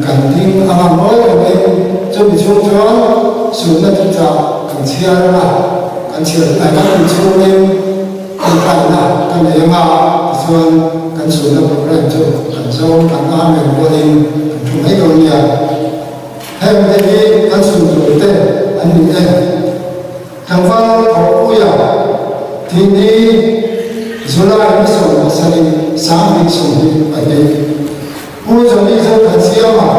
kan kan ding amam noi ame chu bi chung chuan su na tu cha kan chiar na kan chiar ai kan bi chung em kan kai na kan e ma chuan kan su na program chu kan zo kan a me ko ding kan thu mai do nia hem te ni kan su tu te an ni e kan fa ko pu ya ti ni Zulai ni so sari sam ni so ni ade pu zo ni zo kan sia ma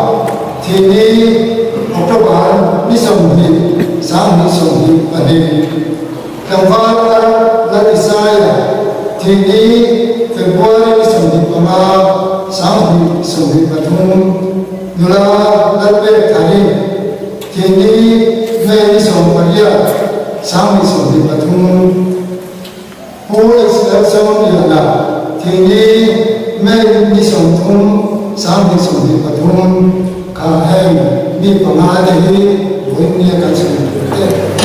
ti ni October ni so ni sam ni so ni ade kan fa la desire ti ni February ni so ni ma sam ni so ni pathum nula la pe thani ti ni May ni so paria sam ni so ni pathum Who is that someone you are? Tini, may be some tum, some is on the patum, Kahem, be Pamadi, when you can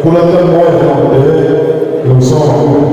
Fulatan mo de yung song.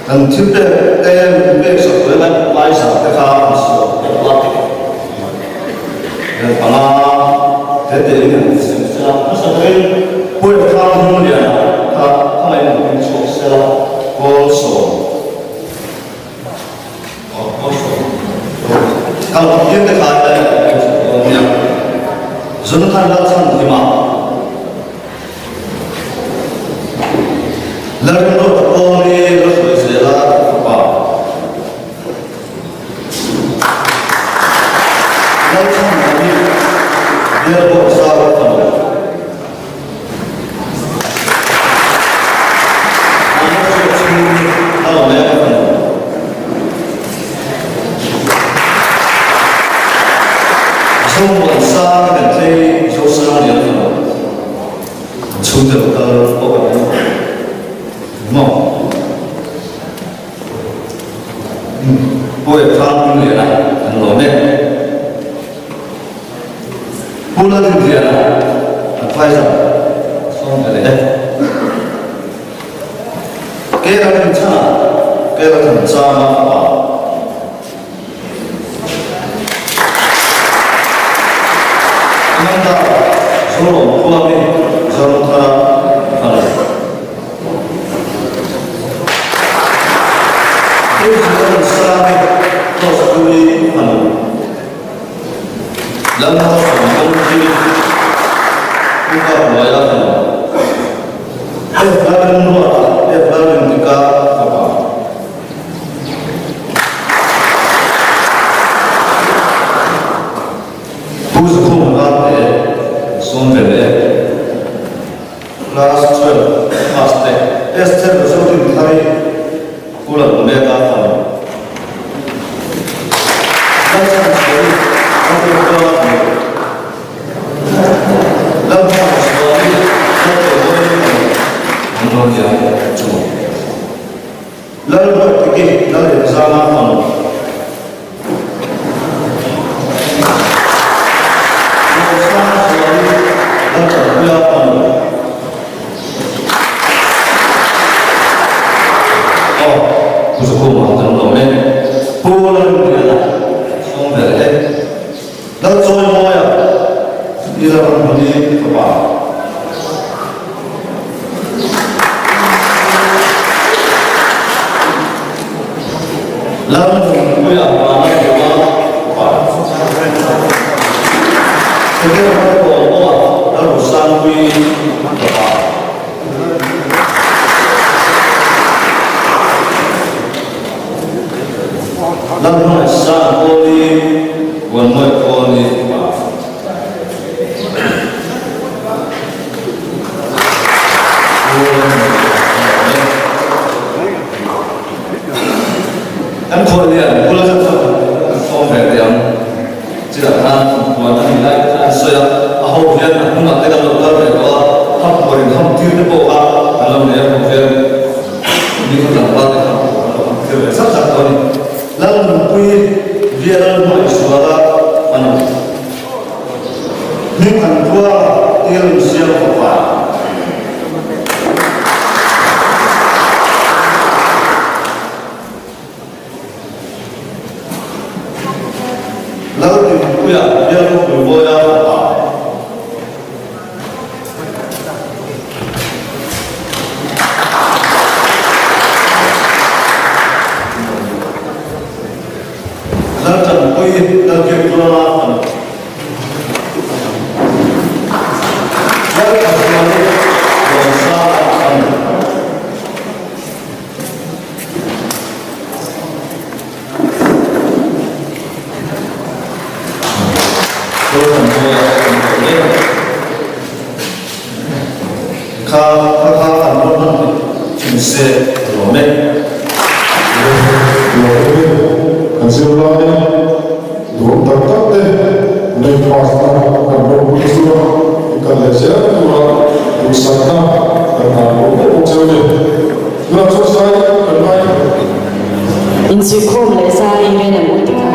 난 tilde em beso kuelan laisa teka so lati dan panga tete ini secara masalah boleh kamu dia kamu ini secara also kalau dia kata yang zonatan datang lima lalu berponi lalu berjalan apa lalu sampai dia berusaha kamu kalau mereka semua sahaja dari jauh dia sudah terlalu mau boleh kamu dia nak nolone boleh dia nak apa saja semua ada kira kencana apa anda solo pulang jalan tara ada jalan sari terus duri mana lalu mungkin buka wayang lalu luar lalu tiga apa bukan apa sonde last 12 past Esther something thai pulang mereka kan langsung sekali aku pulang langsung sekali aku pulang yang cuma lalu pergi lalu sama kamu Bukan makan lome, pulang dia sombere, dan semua dia beli apa? Lalu punya mana juga apa? Kita berdoa lalu sampai apa? Laluasa poli, wanmai poli, kan poli pula satu orang yang tidak tahu mana nilai saya ahok dia nak nak kita lakukan mereka ham poli ham tiada boha dalam dia poli ini kita dapat kita satu poli lalu pui dia lalu suara mana ni kan dua ilmu siapa lalu dia lalu berboya apa lagi pulang lalu kembali berusaha In Sukhum, Lesa, Irene, and Utica.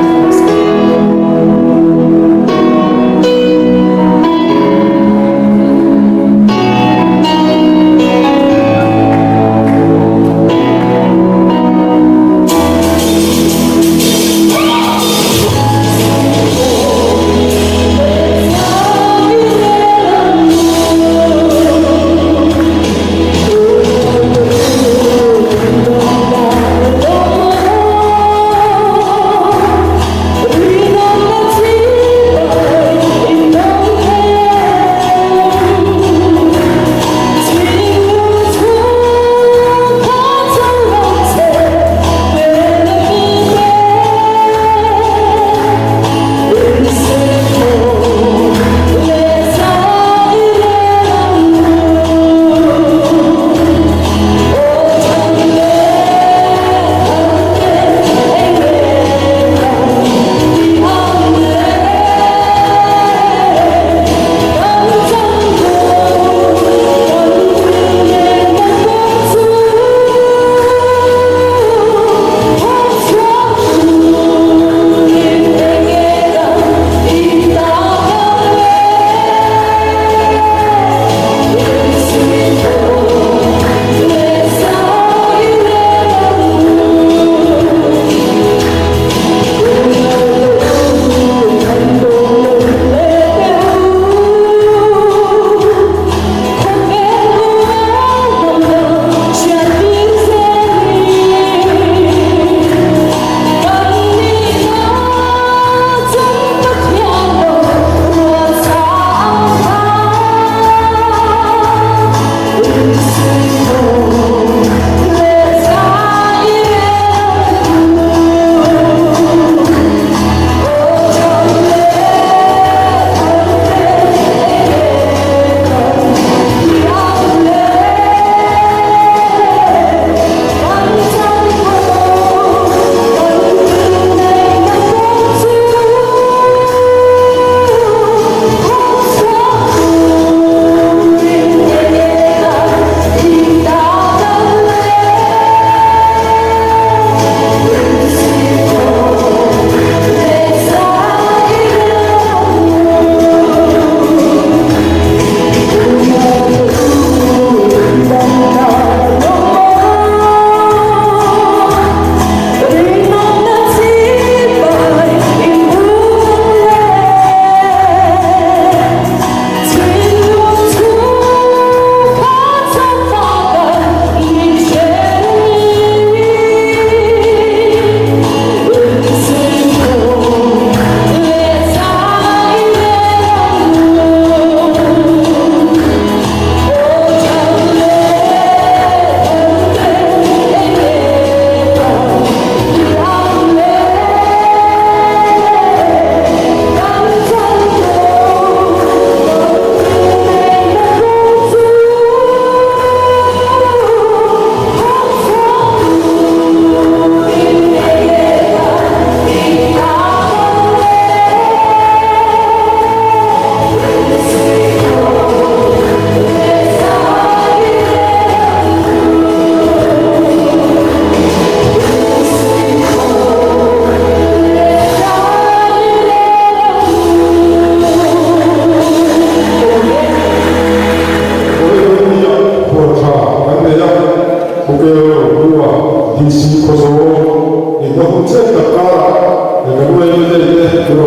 car, the way they do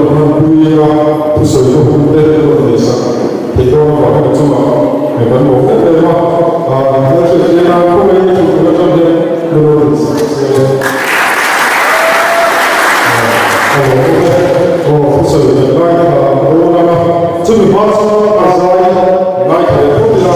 to so you do this. They don't want to know. And when you get them up, they are going to the so the light, to the master, as I like to put it up.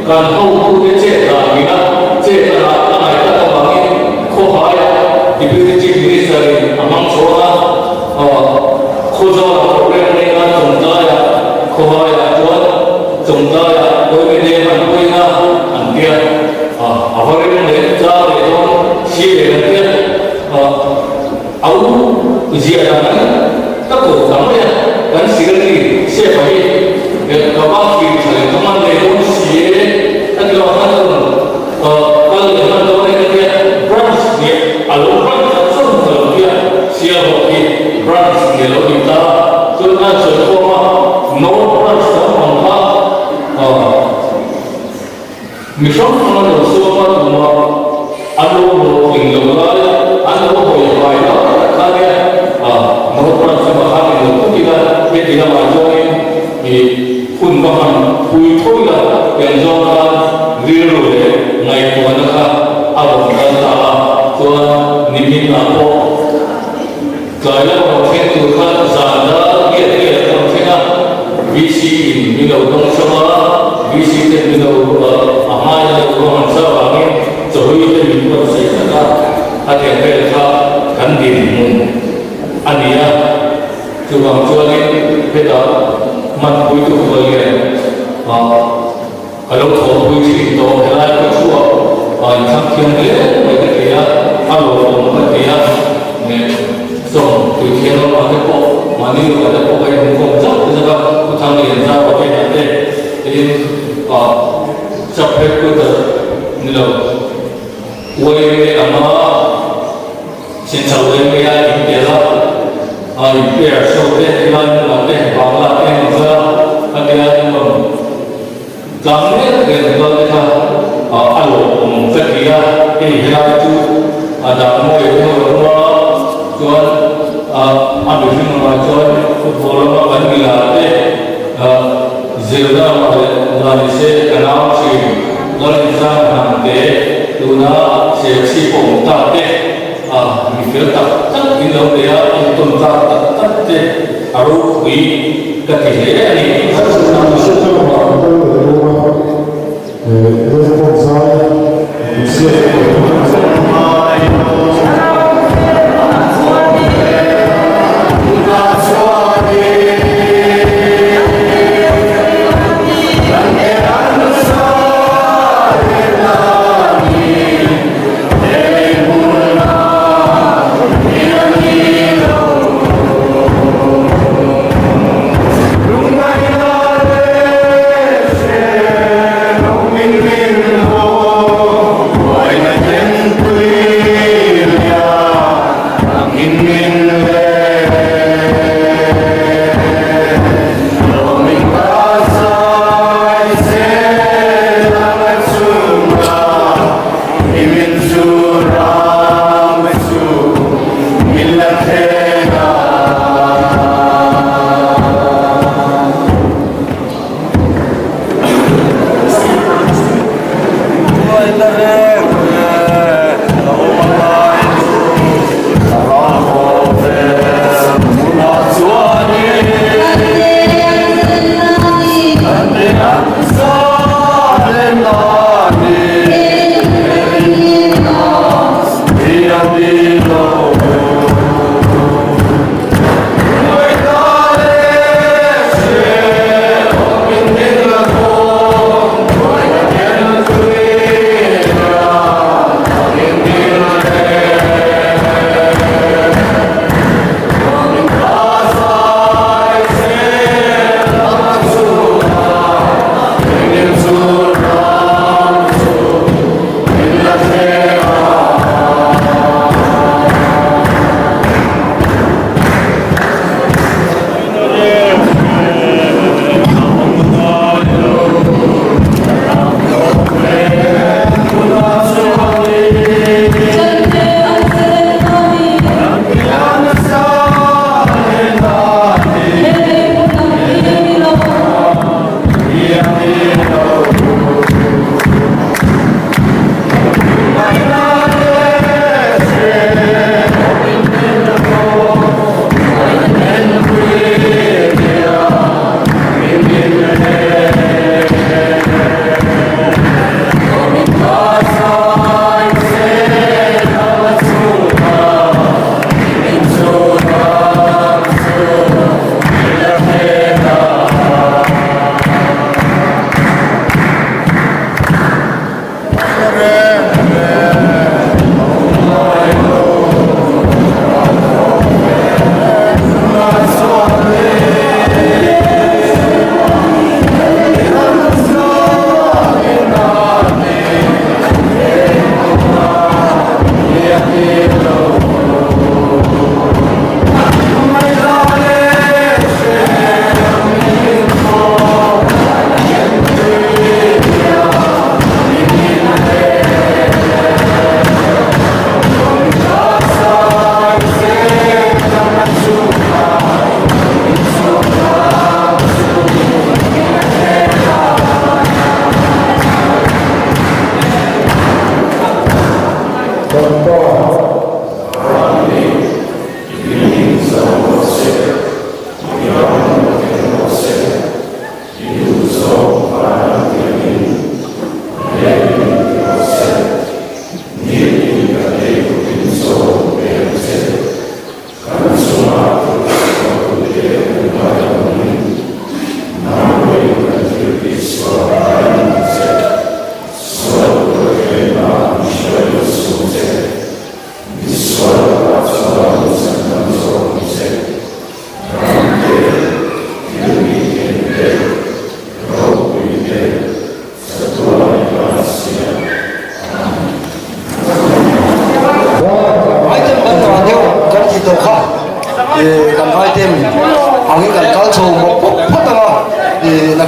然后不接着，你呢？接着来。chúng ta đối với đề hành tôi là anh kia ở vào cái này ra để cho chia để anh kia áo gì là các cổ thắng này gắn xí cái gì sẽ phải để các bác khi phải công an để cũng xí các cái hoạt động các cái hoạt động này cái branch này alo branch xong rồi kia xí ở cái branch này lo kita chúng ta sẽ có no branch đó bằng khác mission nó là số mà tụi nó alo một tình đồng lại alo hồi vài đó cái nó branch mà khác thì nó cũng kita biết đi làm cho thì phun bằng bụi thôi là hiện do là riêng rồi ngày của nó khác alo cái là cho niềm tin là có cái là một cái từ khác giả đã biết trong thế nào vì gì mình đâu trong số đó vì gì thì mình đâu mai là có hàng sao bằng ấy rồi thì mình vẫn sẽ ra hay là cái khác gắn điểm anh ấy từ bằng cho nên bây giờ mặt bụi tụ với ở đâu thổ bụi chỉ tổ hay là cái chùa thằng thiên đấy với cái kia alo một cái kia xong từ khi nó vào cái bộ mà nếu mà cái bộ cái không chắc thì sao có thằng liền ra vào cái này đây thì sắp hết cái từ như là quay ama xin chào em bây giờ thì bây giờ bây giờ sau cái thì là cái bảo là cái giờ cái mà cảm thấy cái cái alo cái kia cái là chú ada mau itu Tuan ambil nama Tuan football apa gila zirda Malaysia kenal si Malaysia nanti tuna seksi pemutah mikir tak Indonesia itu tak harus di kekeharian ini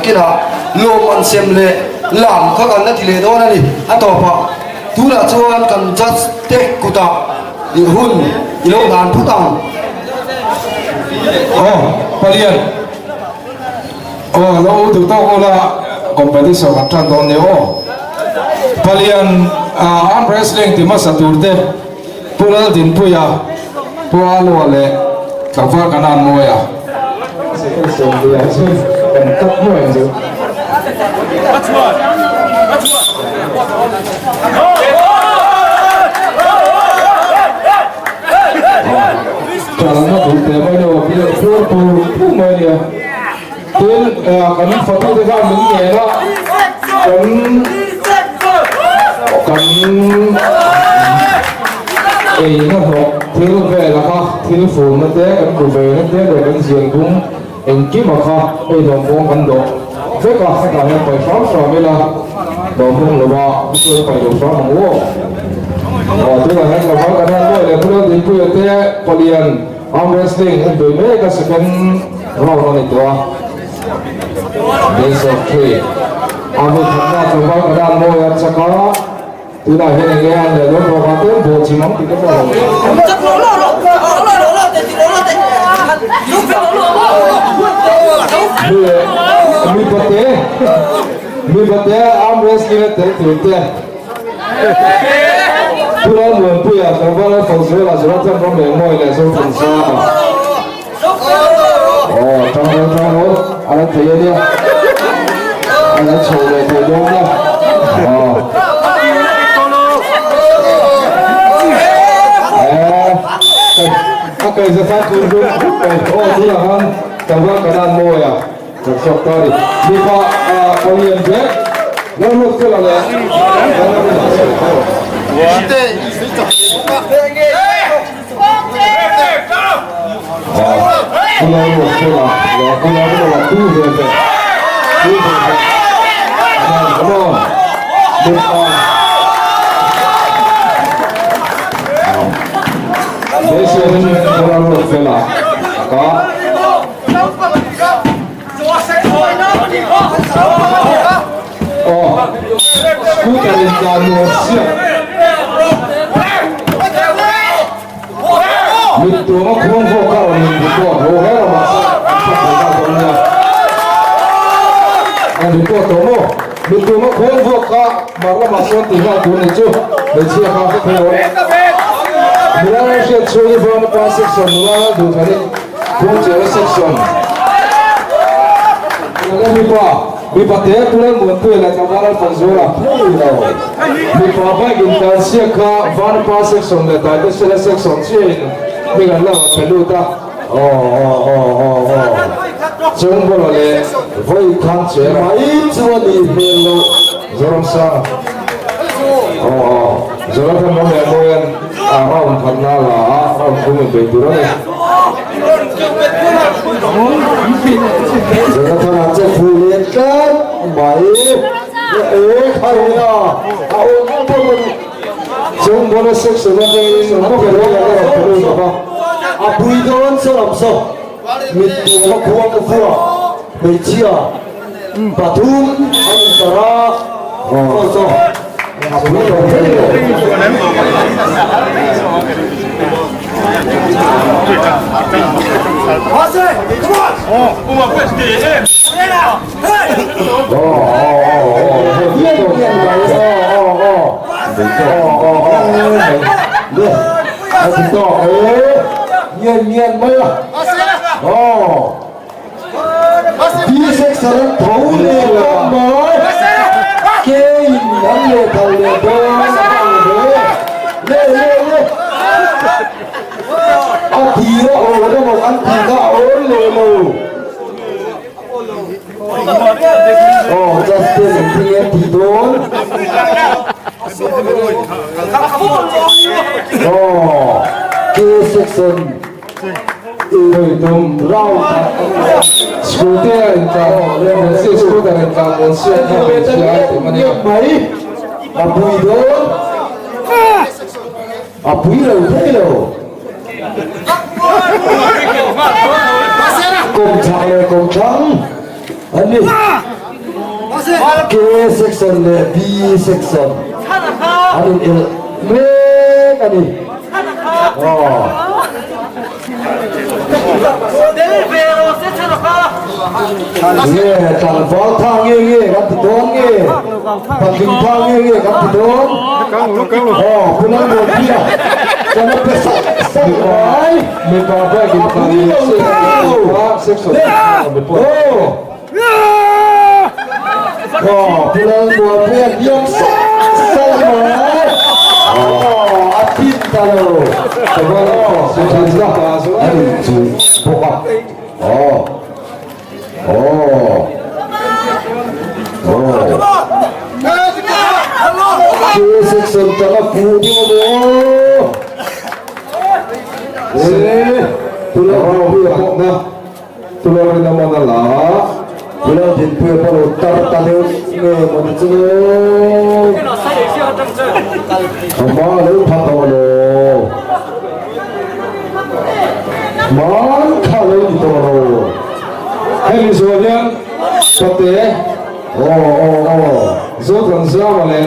kina lom an sem le lam kha kan na thile do na ni atopa tula chuan kan just tek kuta i hun i lo dan phutang palian lo tu to ola competition atran don ne palian arm wrestling ti masaturte pura din puya pura lo le kafa kanan moya so dia kan tak mo enjo Karena tu tema ni bila pur mai dia. Tel kami foto dekat mungkin era kan na ho tel ve la ka tel phone na te kan ku ve na te de kan sian bung en ki ma ka dom bong kan do ve ka sa ka pai fa me la dom bong lo ba ku pai do fa mo tu là anh là có khả năng thôi là tôi đi quy tế Polian arm wrestling anh đối mấy cái sự kiện round này đó base of three anh bị tham gia trong khả năng thôi anh sẽ có từ này hiện nay anh là đối với các tuyến bộ chỉ mong thì cái đó mi bát arm wrestling tới từ tiền pura muôn puya kalau phong suy là rất là phong mềm môi là số phần xa trong anh thấy đi anh đã chịu để thấy đúng nhá các cái giờ phát cũng đúng thứ là hơn trong cái đàn môi rất sốc tới đi qua có liền thế nó luôn cứ là Itu mah kurang vokal ni itu, rohnya masa vokal itu mah kurang vokal, malah masuk tinggal tu ni tu, macam apa tu? Mula saya cuci bahan pas section, mula tu kali kurang jauh section. Kalau bipa teh pulang muncul lah kamera panzora, bipa apa kita siapa bahan pas section le, tapi sila section sih. Dengan lah perlu tak Jangan boleh voi kan cera itu di belo zorom sa zorom kan mau yang orang karena lah orang kumi betul ni zorom kan aja kulit kan baik hari ni awak boleh Jangan boleh seks sebagai semua perlu yang perlu apa? Abu itu kan seram so, mitu kuah kuah, becia, batu, antara, so, abu itu perlu. Masih, come on, Nhiên mới à? Đi section thấu lên là mới. Kê nhắn lên thầu lên lên. Thì đó nó một ăn thì nó ổn lên Justin thì em thì đốn. Kê section người đồng rau scooter entah yang masih scooter entah masih yang berjalan di mana baik abu itu công trạng này công trạng anh đi K section le B section anin il me ani ye tan fa thang ye gat don ye pan ding thang ye gat don pulang mo dia jangan pesak ai me ba ba gin thang ye section pulang mo dia yang sama atin talo sebab sudah itu buka section tengah pudi tulang nama nala tulang jempu apa utar tali macam apa lu patah lo man kalau itu hei soalnya seperti so kan sama le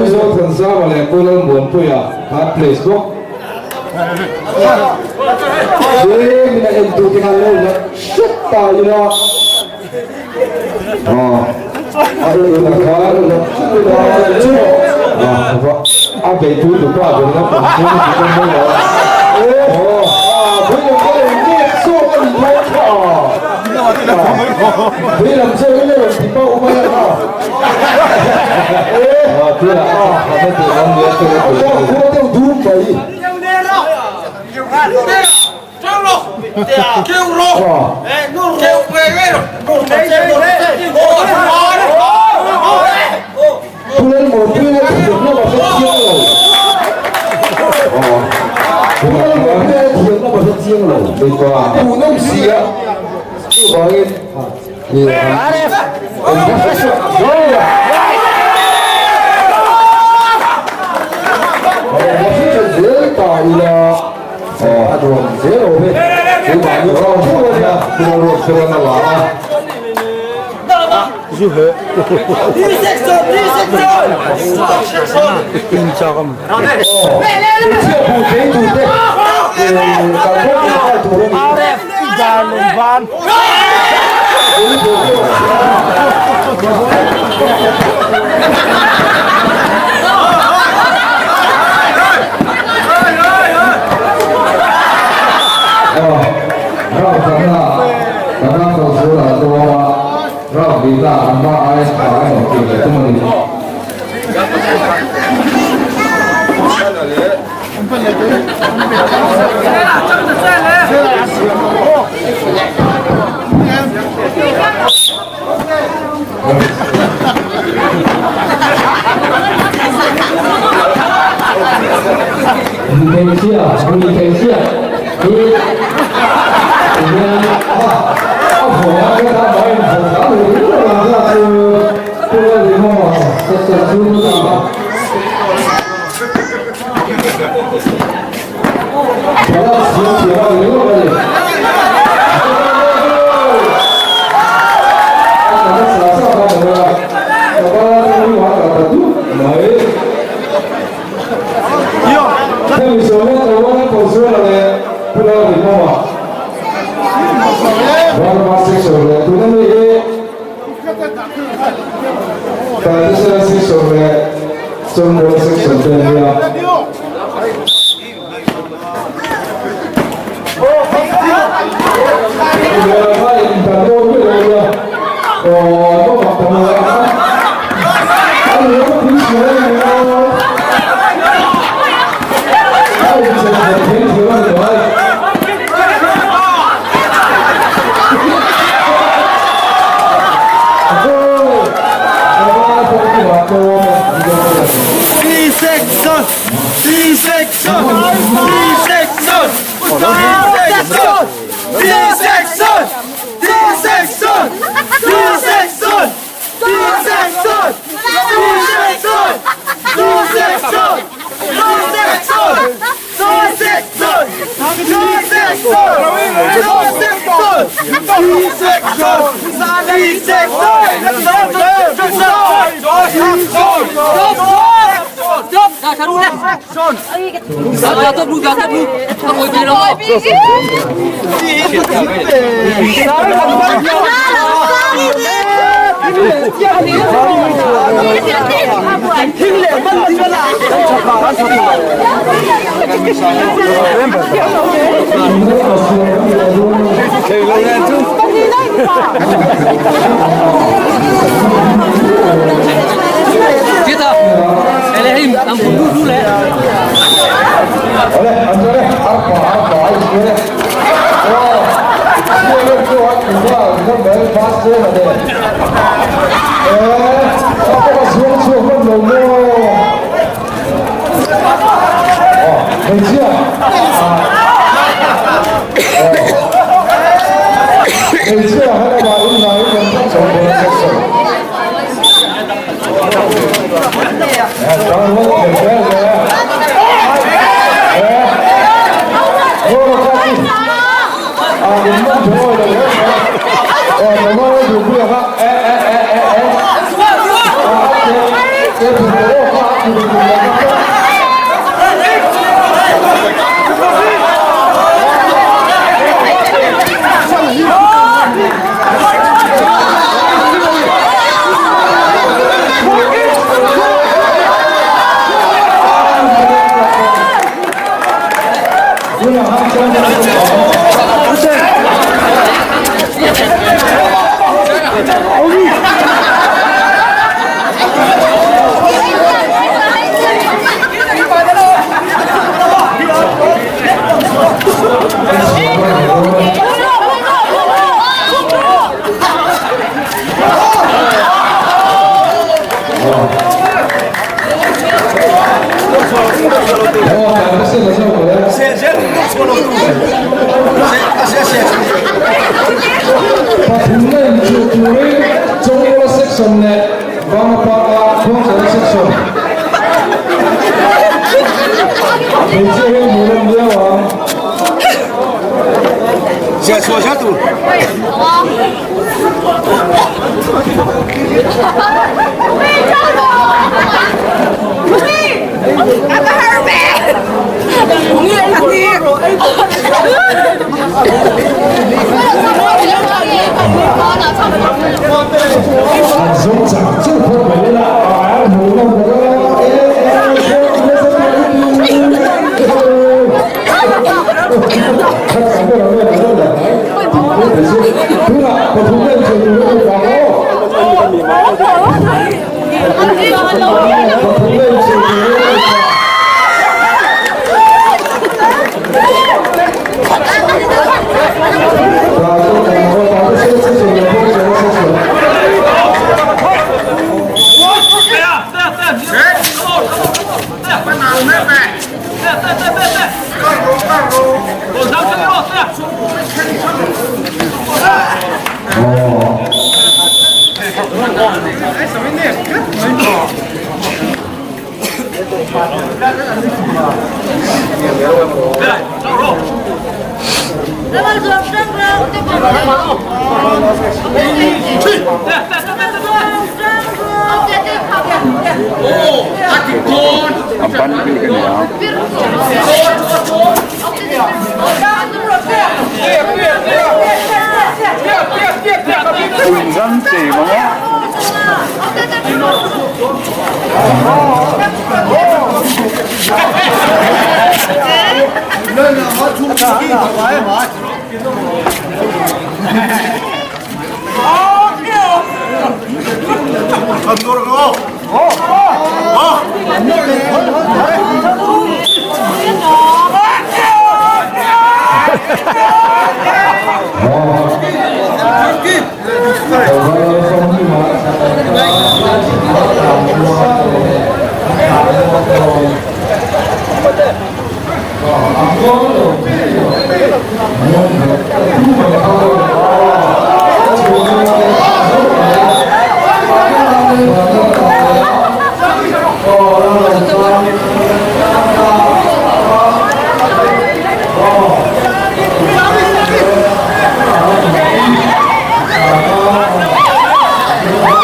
so kan sama le pulang buat ya hard place kok mina itu tinggal lo shit tahu ya ada yang nakal apa itu lupa benar benar bukan mana bây giờ nghe số con thôi bây làm sao cái này thì bao bao nhiêu hả thế là cái tiền ăn nhiều cái có theo đúng vậy kêu lên một cái thì nó bảo sẽ chiêu rồi nó bảo chiên rồi bây giờ đủ nông xì á cứ bảo yên gì ông đã phát xuất rồi nó phát xuất dễ tại là đường dễ rồi thì bạn như con chú ơi nha tôi nó làเราดีละอันว่าไอ้ขายของจริงเลยทุกมันมีเชี่ยมีเชี่ยที่ผมก็ทำไปผมทำอยู่ที่ร้านก็คือตัวที่ห้องจะซื้อมาแล้วเสียอยู่เลยแต่สาวสาวกันเลยแต่ว่าไม่ว่าแต่ดูไหนถ้ามีส่วนนี้แต่ว่าคนซื้ออะไรเพื่อที่ห้อง one more section le tunani e traditional section le some more section there ya mai intento que ya no matamos ay yo quisiera Kita, elehim, ampun dulu le. Oleh, Andre, apa ini? Oh, dia kuat juga, kita main pasti ada. Apa suruh kan logo? Oh, kerja. Kerja ada baru naik untuk coba sesuatu. Jangan lupa kerja. Saya suruh satu.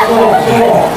Lay Segal.